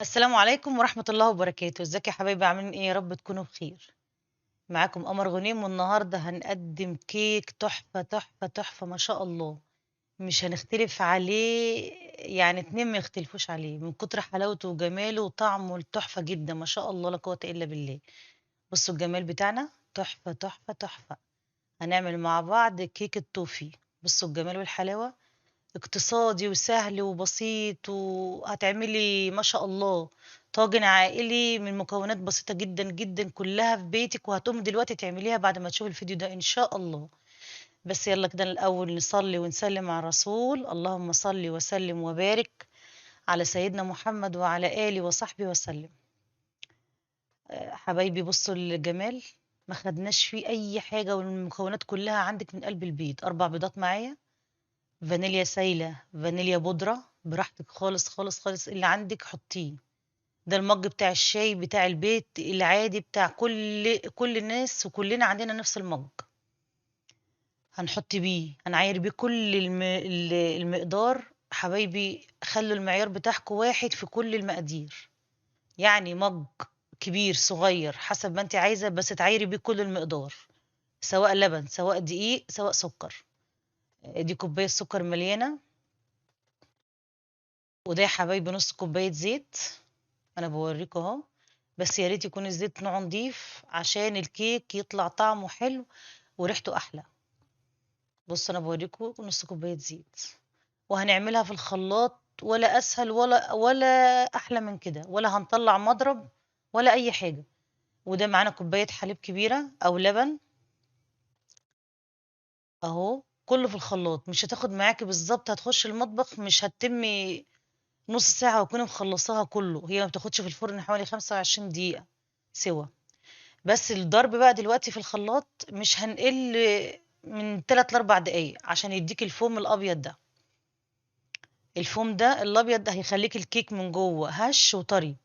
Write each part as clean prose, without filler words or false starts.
السلام عليكم ورحمة الله وبركاته، ازيك يا حبايبي عاملين ايه؟ يا رب تكونوا بخير. معاكم قمر غنيم والنهارده هنقدم كيك تحفة تحفة تحفة ما شاء الله. مش هنختلف عليه، يعني اتنين ما يختلفوش عليه من كتر حلاوته وجماله وطعمه التحفة جدا ما شاء الله لا قوة الا بالله. بصوا الجمال بتاعنا تحفة تحفة تحفة. هنعمل مع بعض كيك التوفي. بصوا الجمال والحلاوة، اقتصادي وسهل وبسيط، وهتعملي ما شاء الله طاجن عائلي من مكونات بسيطة جدا جدا كلها في بيتك، وهتقوم دلوقتي تعمليها بعد ما تشوفي الفيديو ده إن شاء الله. بس يلا كده الأول نصلي ونسلم على الرسول. اللهم صل وسلم وبارك على سيدنا محمد وعلى آله وصحبه وسلم. حبايبي بصوا الجمال، ما خدناش فيه أي حاجة، والمكونات كلها عندك من قلب البيت. 4 بيضات معايا، فانيليا سايلة، فانيليا بودرة، براحتك خالص خالص خالص اللي عندك حطيه. ده المج بتاع الشاي بتاع البيت العادي بتاع كل الناس، وكلنا عندنا نفس المج. هنحط بيه، هنعاير بيه كل المقدار. حبايبي خلوا المعيار بتاعكم واحد في كل المقادير، يعني مج كبير صغير حسب ما انت عايزة، بس تعايري بيه كل المقدار، سواء لبن سواء دقيق سواء سكر. دي كوباية سكر مليانة، وده يا حبايبي نص كوباية زيت. انا بوريكم اهو، بس يا ريت يكون الزيت نوعه نضيف عشان الكيك يطلع طعمه حلو وريحته احلى. بص انا بوريكم نص كوبايه زيت، وهنعملها في الخلاط، ولا اسهل ولا احلى من كده، ولا هنطلع مضرب ولا اي حاجه. وده معانا كوبايه حليب كبيره او لبن اهو، كله في الخلاط. مش هتاخد معاكي بالظبط، هتخش المطبخ مش هتتمي نص ساعه وتكوني مخلصاها كله. هي ما بتاخدش في الفرن حوالي 25 دقيقه سوا. بس الضرب بقى دلوقتي في الخلاط مش هنقل من 3 ل4 دقايق عشان يديك الفوم الابيض ده. الفوم ده الابيض ده هيخليك الكيك من جوه هش وطري.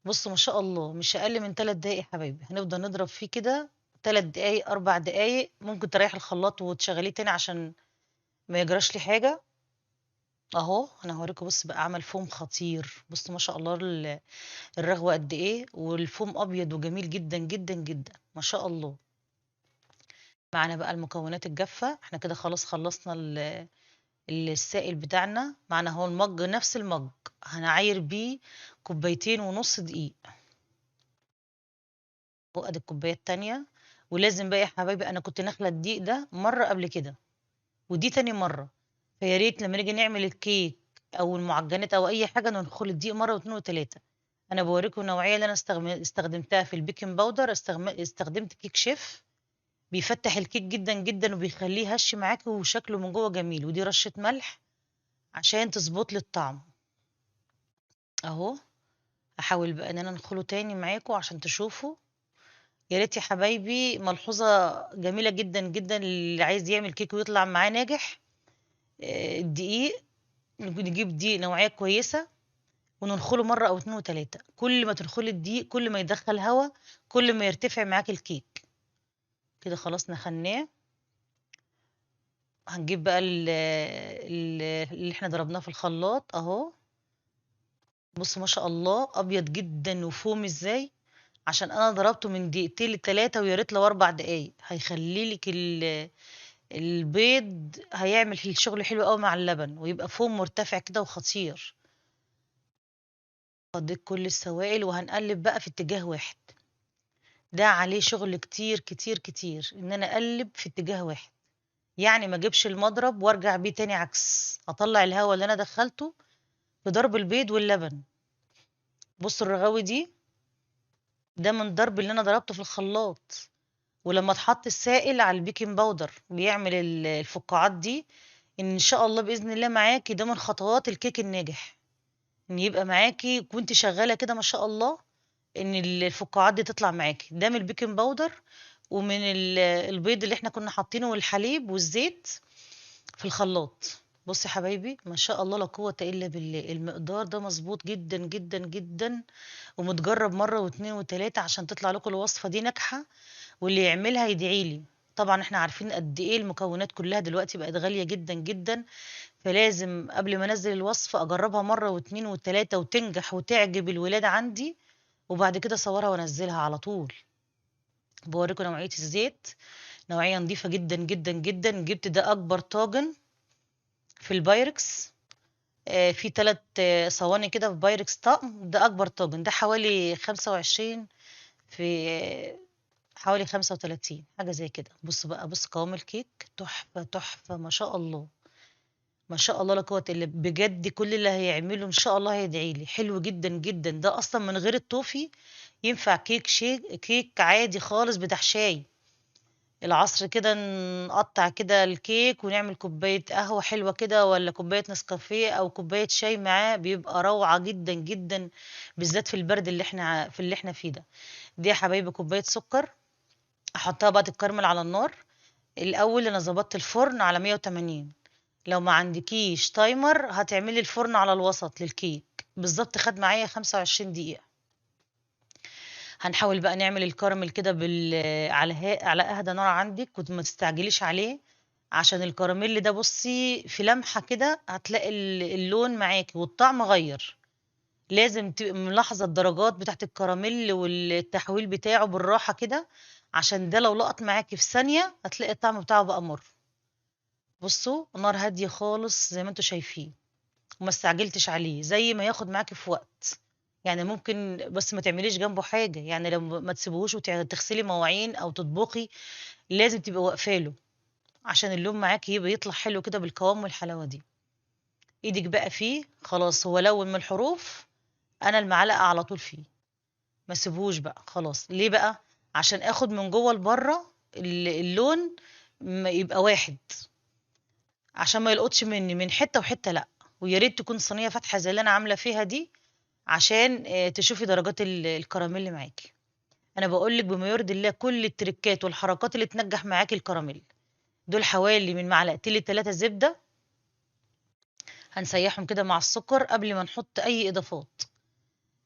بصوا ما شاء الله مش اقل من 3 دقايق يا حبايبي، هنفضل نضرب فيه كده 3 دقايق 4 دقايق. ممكن تريح الخلاط وتشغليه تاني عشان ما يجراش لي حاجه. اهو انا هوريكم، بص بقى عمل فوم خطير. بصوا ما شاء الله الرغوه قد ايه، والفوم ابيض وجميل جدا جدا جدا ما شاء الله. معانا بقى المكونات الجافة. احنا كده خلاص خلصنا السائل بتاعنا. معانا هو المج، نفس المج هنعاير بيه 2.5 كوباية دقيق. ادي الكوباية التانية. ولازم بقى يا حبايبي، انا كنت نخلة الدقيق ده مرة قبل كده، ودي تاني مرة. فيا ريت لما نيجي نعمل الكيك او المعجنات او اي حاجة ندخل الدقيق مرة واتنين وتلاتة. انا بوريكم النوعية اللي انا استخدمتها في البيكنج باودر. استخدمت كيك شيف، بيفتح الكيك جدًا، جدًا، وبيخلّيه هش معاكِ وشكله من جوّه جميل. ودي رشة ملح عشان تضبط لي الطعم. أهو، هاحاول بقى إن أنا أنخله تاني معاكم عشان تشوفوا. يا ريت يا حبايبي، ملحوظة جميلة جدًا، جدًا اللي عايز يعمل كيك ويطلع معاه ناجح. الدقيق، نجيب دقيق نوعية كويسة وننخله مرة أو 2 و3. كل ما تنخلي الدقيق كل ما يدخّل هوا، كل ما يرتفع معاكِ الكيك. كده خلاص نخلناه. هنجيب بقى اللي إحنا ضربناه في الخلاط أهو. بُص ما شاء الله أبيض جدًا وفومي إزاي، عشان أنا ضربته من دقيقتين ل3 ويا ريت لو 4 دقايق. هيخلّي لِك البيض هيعمل الشغل حلو أوي مع اللبن، ويبقى فوم مرتفع كده وخطير. فضيت كل السوائل وهنقلّب بقى في اتجاه واحد. ده عليه شغل كتير، كتير، كتير، إن أنا أقلّب في اتجاه واحد. يعني ما اجيبش المضرب وارجع بيه تاني عكس، أطلّع الهوا اللي أنا دخّلته في ضرب البيض واللبن. بُصّوا الرغاوي دي، ده من ضرب اللي أنا ضربته في الخلاط. ولمّا اتحط السائل على البيكنج باودر بيعمل الفقاعات دي، إن شاء الله بإذن الله معاكِ ده من خطوات الكيك الناجح. إن يبقى معاكِ وأنتِ شغّالة كده ما شاء الله، إن الفقاعات دي تطلع معاكِ. ده من البيكنج باودر ومن البيض اللي إحنا كنا حاطينه والحليب والزيت في الخلاط. بُصّي يا حبايبي ما شاء الله لا قوة إلا بالله، المقدار ده مضبوط جدًا، جدًا، جدًا، ومتجرّب مرّة و2 و3 عشان تطلع لكم الوصفة دي ناجحة، واللي يعملها يدعي لي. طبعًا إحنا عارفين قد إيه المكونات كلّها دلوقتي بقت غالية جدًا، جدًا، فلازم قبل ما أنزّل الوصفة أجرّبها مرّة و2 و3 وتنجح وتعجب الولاد عندي، وبعد كده أصوّرها وأنزّلها على طول. باورّيكم نوعية الزيت، نوعية نضيفة جدًا، جدًا، جدًا. جِبت ده أكبر طاجن في البايركس، في 3 صواني كده في بايركس طقم، ده أكبر طاجن، ده حوالي 25 في حوالي 35 حاجة زي كده. بُص بقى، بُص قوام الكيك تحفة، تحفة ما شاء الله، ما شاء الله لا قوة إلا بجد كل اللي هيعمله إن شاء الله هيدعي لي، حلو جدًا، جدًا. ده أصلًا من غير التوفي ينفع كيك عادي خالص بتاع شاي. العصر كده نقطّع كده الكيك ونعمل كوباية قهوة حلوة كده والّا كوباية نسكافيه أو كوباية شاي معاه، بيبقى روعة جدًا، جدًا، بالذات في البرد اللي إحنا فيه ده. دي يا حبايبي كوباية سكر، أحطها بقى تتكرمل على النار. الأول أنا ضبطت الفرن على 180، لو ما عندكيش تايمر هتعملي الفرن على الوسط للكيك، بالضبط خد معايا 25 دقيقة. هنحاول بقى نعمل الكراميل كده على أهدى نار عندِك وما تستعجليش عليه، عشان الكراميل ده بُصّي في لمحة كده هتلاقي اللون معاكِ والطعم غيّر. لازم تبقي ملاحظة الدرجات بتاعة الكراميل والتحويل بتاعه بالراحة كده، عشان ده لو لقط معاكِ في ثانية هتلاقي الطعم بتاعه بقى مُر. بُصّوا نار هادية خالص زي ما أنتم شايفين، وما استعجلتش عليه، زي ما ياخد معاكِ في وقت. يعني ممكن بس ما تعمليش جنبه حاجة، يعني لو ما تسيبيهوش تغسلي مواعين أو تطبخي، لازم تبقي واقفة له، عشان اللون معاكِ يبقى يطلع حلو كده بالقوام والحلاوة دي. إيدِك بقى فيه خلاص هو لوّن من الحروف، أنا المعلقة على طول فيه، ما اسيبهوش بقى خلاص. ليه بقى؟ عشان آخد من جوّه لبرّه اللون يبقى واحد، عشان ما يلقطش مني من حتة وحتة لأ. ويا ريت تكون صينية فاتحة زي اللي أنا عاملة فيها دي، عشان تشوفي درجات الكراميل معاكِ. أنا باقول لِك بما يرضي الله كل التريكات والحركات اللي تنجّح معاكِ الكراميل. دول حوالي من معلقتين ل3 زبدة، هنسيّحهم كده مع السكر قبل ما نحط أي إضافات.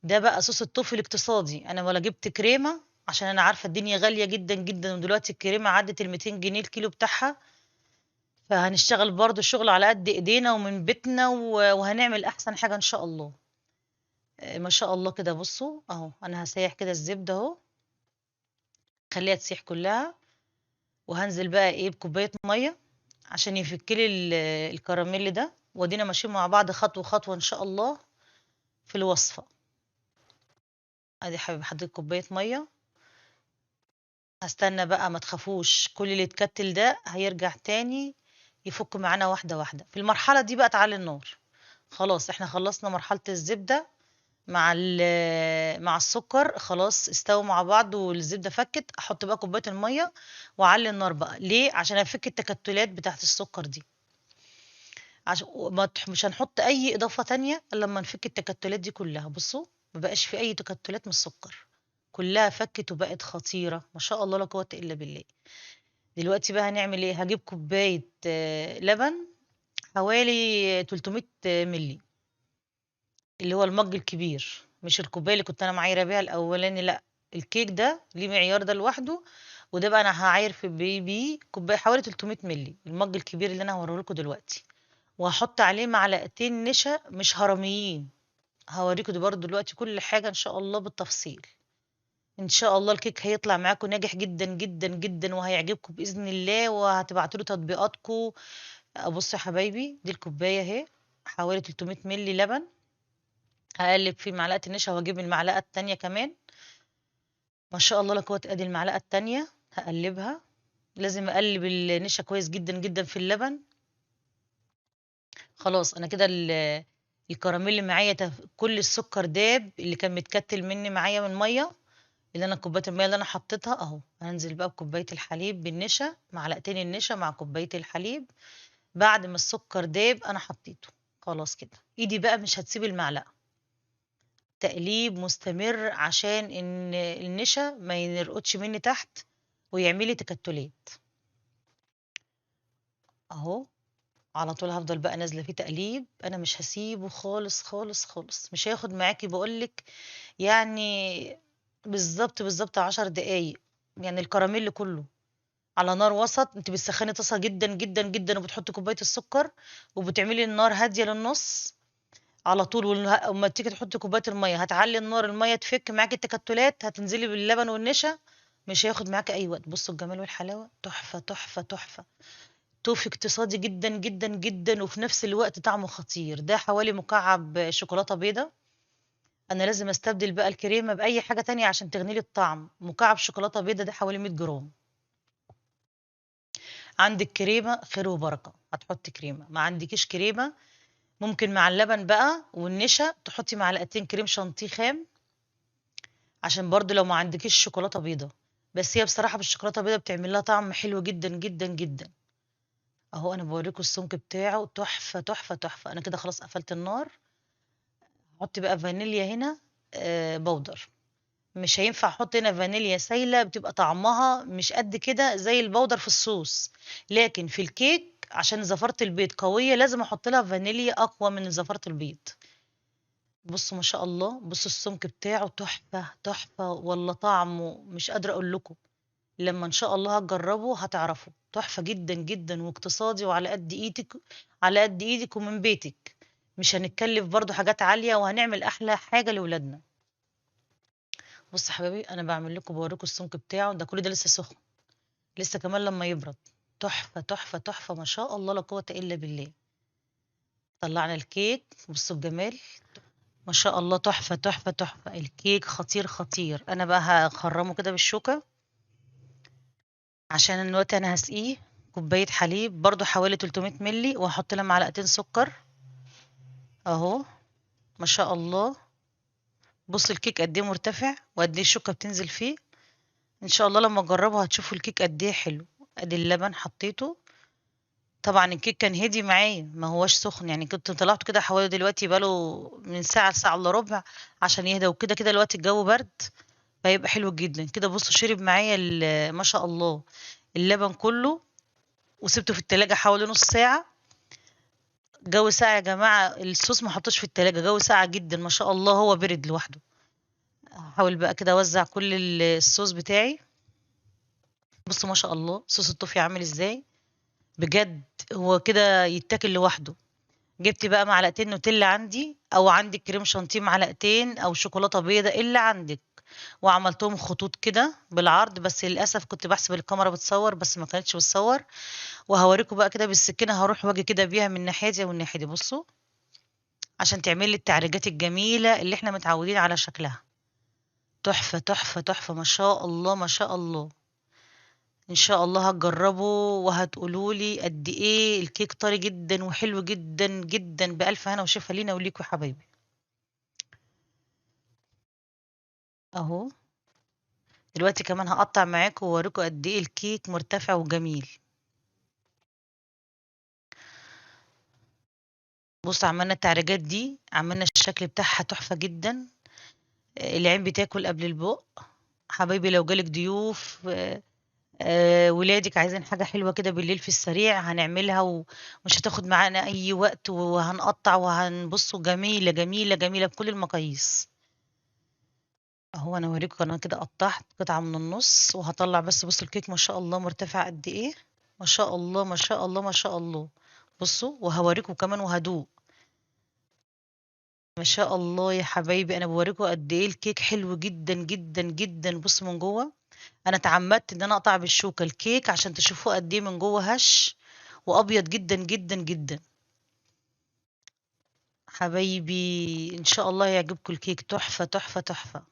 ده بقى صوص الطوف الاقتصادي، أنا ولا جِبت كريمة عشان أنا عارفة الدنيا غالية جدًا، جدًا، ودلوقتي الكريمة عدِّت ال200 جنيه الكيلو بتاعها، فهنشتغل برضه شغل على قد إيدينا ومن بيتنا وهنعمل أحسن حاجة إن شاء الله. ما شاء الله كده بُصّوا أهو، أنا هاسيّح كده الزبدة أهو، أخلّيها تسيح كلّها، وهانزل بقى إيه بكوباية مَيّة عشان يفك لي الكراميل ده، وأدينا ماشيين مع بعض خطوة، خطوة إن شاء الله في الوصفة. أدي حبيبي حطيت كوباية مَيّة، هاستنى بقى ما تخافوش، كل اللي اتكتل ده هيرجع تاني يفُك معانا واحدة، واحدة. في المرحلة دي بقى تعلّي النار، خلاص إحنا خلّصنا مرحلة الزبدة مع السكر، خلاص استووا مع بعض والزبدة فكِّت، أحط بقى كوباية المَيّة وأعلّي النار بقى. ليه؟ عشان أفِك التكتلات بتاعة السكر دي. وما مش هنحط أي إضافة تانية إلا أمّا نفِك التكتلات دي كلّها. بُصّوا، ما بقاش في أي تكتلات من السكر، كلّها فكِّت وبقت خطيرة، ما شاء الله لا قوة إلا بالله. دلوقتي بقى هنعمل إيه، هاجيب كوباية لبن حوالي 300 مِلّي، اللي هو المَج الكبير، مش الكوباية اللي كنت أنا معايرة بيها الأولاني لأ. الكيك ده ليه معيار ده لوحده، وده بقى أنا هاعاير بيه كوباية حوالي 300 مِلّي، المَج الكبير اللي أنا هاوريه لكم دلوقتي. وهاحط عليه معلقتين نشا مش هرميين، هاوريكم برضه دلوقتي كل حاجة إن شاء الله بالتفصيل. إن شاء الله الكيك هيطلع معاكم ناجح جدًا، جدًا، جدًا، وهيعجبكم بإذن الله وهتبعتوا لي تطبيقاتكم. بُصّوا يا حبايبي دي الكوباية أهي، حوالي 300 مِلّي لبن، هاقلِّب فيه معلقة النشا وأجيب المعلقة التانية كمان، ما شاء الله لا قوة أدي المعلقة التانية هاقلِّبها، لازم أقلِّب النشا كويس جدًا، جدًا في اللبن. خلاص أنا كده الكراميل اللي معايا كل السكر داب اللي كان متكتل مني معايا من مَيّة، اللي أنا كوباية المَيّة اللي أنا حطيتها أهو. هانزل بقى بكوباية الحليب بالنشا، معلقتين النشا مع كوباية الحليب، بعد ما السكر داب أنا حطيته، خلاص كده. إيدي بقى مش هتسيب المعلقة، تقليب مستمر عشان إن النشا ما ينرقدش مني تحت ويعمل لي تكتلات. أهو على طول هافضل بقى نازلة فيه تقليب، أنا مش هاسيبه خالص، خالص، خالص، مش هياخد معاكِ باقول لِك يعني بالضبط، بالضبط 10 دقايق، يعني الكراميل كلّه. على نار وسط. انت بتسخني طاسه جدا جدا جدا وبتحطي كوبايه السكر وبتعملي النار هاديه للنص على طول. وما تيجي تحطي كوبايه الميه هتعلي النار، الميه تفك معاكي التكتلات، هتنزلي باللبن والنشا، مش هياخد معاكي اي وقت. بصوا الجمال والحلاوه، تحفه تحفه تحفه. توفي اقتصادي جدا جدا جدا وفي نفس الوقت طعمه خطير. ده حوالي مكعب شوكولاته بيضه. انا لازم استبدل بقى الكريمه باي حاجه تانية عشان تغني لي الطعم. مكعب شوكولاته بيضه ده حوالي 100 جرام. عندك كريمه خير وبركه هتحطي كريمه، ما عندكيش كريمه ممكن مع اللبن بقى والنشا تحطي معلقتين كريم شانتيه خام، عشان برضو لو ما عندكيش شوكولاته بيضه. بس هي بصراحه بالشوكولاته البيضه بتعمل لها طعم حلو جدا جدا جدا. اهو انا بوريكم السمك بتاعه تحفه تحفه تحفه. انا كده خلاص قفلت النار. حطي بقى فانيليا هنا، بودر. مش هينفع احط هنا فانيليا سايله، بتبقى طعمها مش قد كده زي البودر في الصوص. لكن في الكيك عشان زفاره البيض قويه لازم احط لها فانيليا اقوى من زفاره البيض. بصوا ما شاء الله، بصوا السمك بتاعه تحفه تحفه، والله طعمه مش قادره اقول لكم. لما ان شاء الله هتجربوا هتعرفوا تحفه جدا جدا واقتصادي وعلى قد ايدك، على قد ايدك ومن بيتك. مش هنتكلف برضو حاجات عاليه وهنعمل احلى حاجه لاولادنا. بص يا حبايبي انا بعمل لكم بوريكم السمك بتاعه ده، كل ده لسه سخن، لسه كمان لما يبرد. تحفه تحفه تحفه ما شاء الله لا قوه الا بالله. طلعنا الكيك، بصوا الجمال، ما شاء الله تحفه تحفه تحفه. الكيك خطير خطير. انا بقى هخرمه كده بالشوكه عشان دلوقتي انا هسقيه كوبايه حليب برضو حوالي 300 ملي، وهحط لها معلقتين سكر اهو. ما شاء الله. بص الكيك قد ايه مرتفع وقد ايه الشوكه بتنزل فيه. ان شاء الله لما تجربوا هتشوفوا الكيك قد ايه حلو. ادي اللبن حطيته. طبعا الكيك كان هدي معايا ما هوش سخن، يعني كنت طلعته كده حوالي دلوقتي بقاله من ساعه لساعه الا ربع عشان يهدى. وكده كده دلوقتي الجو برد فيبقى حلو جدا كده. بصوا شرب معايا ما شاء الله اللبن كله. وسبته في التلاجة حوالي نص ساعة. جو ساقع يا جماعة، الصوص ما حطوش في التلاجة، جو ساقع جدا ما شاء الله، هو برد لوحده. هحاول بقى كده اوزع كل الصوص بتاعي. بصوا ما شاء الله صوص الطوفي عامل ازاي بجد، هو كده يتاكل لوحده. جبت بقى معلقتين نوتيلا عندي، او عندك كريم شانتيه معلقتين، او شوكولاته بيضه اللي عندك، وعملتهم خطوط كده بالعرض. بس للاسف كنت بحسب الكاميرا بتصور بس ما كانتش بتصور. وهوريكم بقى كده بالسكينه، هروح واجي كده بيها من ناحيه دي ومن ناحيه دي. بصوا عشان تعمل لي التعريجات الجميله اللي احنا متعودين على شكلها. تحفه تحفه تحفه ما شاء الله ما شاء الله. ان شاء الله هتجربوا وهتقولوا لي قد ايه الكيك طري جدا وحلو جدا جدا. بالف هنا وشفا لينا وليكوا يا حبايبي. اهو دلوقتي كمان هقطع معاكم واوريكم قد ايه الكيك مرتفع وجميل. بص عملنا التعريجات دي، عملنا الشكل بتاعها تحفة جدا. العين بتاكل قبل البق. حبايبي لو جالك ضيوف، ولادك عايزين حاجة حلوة كده بالليل في السريع هنعملها ومش هتاخد معانا أي وقت، وهنقطع وهنبصوا جميلة جميلة جميلة بكل المقاييس. اهو انا اوريكم انا كده قطعت قطعة من النص وهطلع. بس بصوا الكيك ما شاء الله مرتفع قد ايه. ما شاء الله ما شاء الله ما شاء الله. بصوا وهوريكم كمان وهدوق. ما شاء الله يا حبايبي، انا بوريكم قد ايه الكيك حلو جدا جدا جدا. بصوا من جوه، انا اتعمدت ان انا اقطع بالشوكه الكيك عشان تشوفوه قد ايه من جوه هش وابيض جدا جدا جدا. حبايبي ان شاء الله يعجبكم الكيك تحفه تحفه تحفه.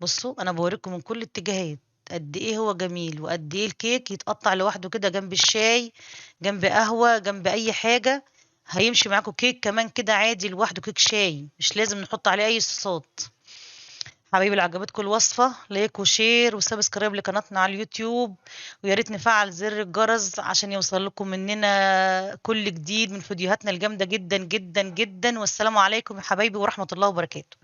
بصوا انا بوريكم من كل الاتجاهات قد ايه هو جميل، وقد ايه الكيك يتقطع لوحده كده جنب الشاي، جنب قهوه، جنب اي حاجه. هيمشي معاكم كيك كمان كده عادي لوحده، كيك شاي مش لازم نحط عليه اي صوصات. حبايبي اللي عجبتكم الوصفة لايك وشير وسبسكرايب لقناتنا على اليوتيوب، ويا ريت نفعل زر الجرس عشان يوصل لكم مننا كل جديد من فيديوهاتنا الجامدة جدا جدا جدا. والسلام عليكم يا حبايبي ورحمة الله وبركاته.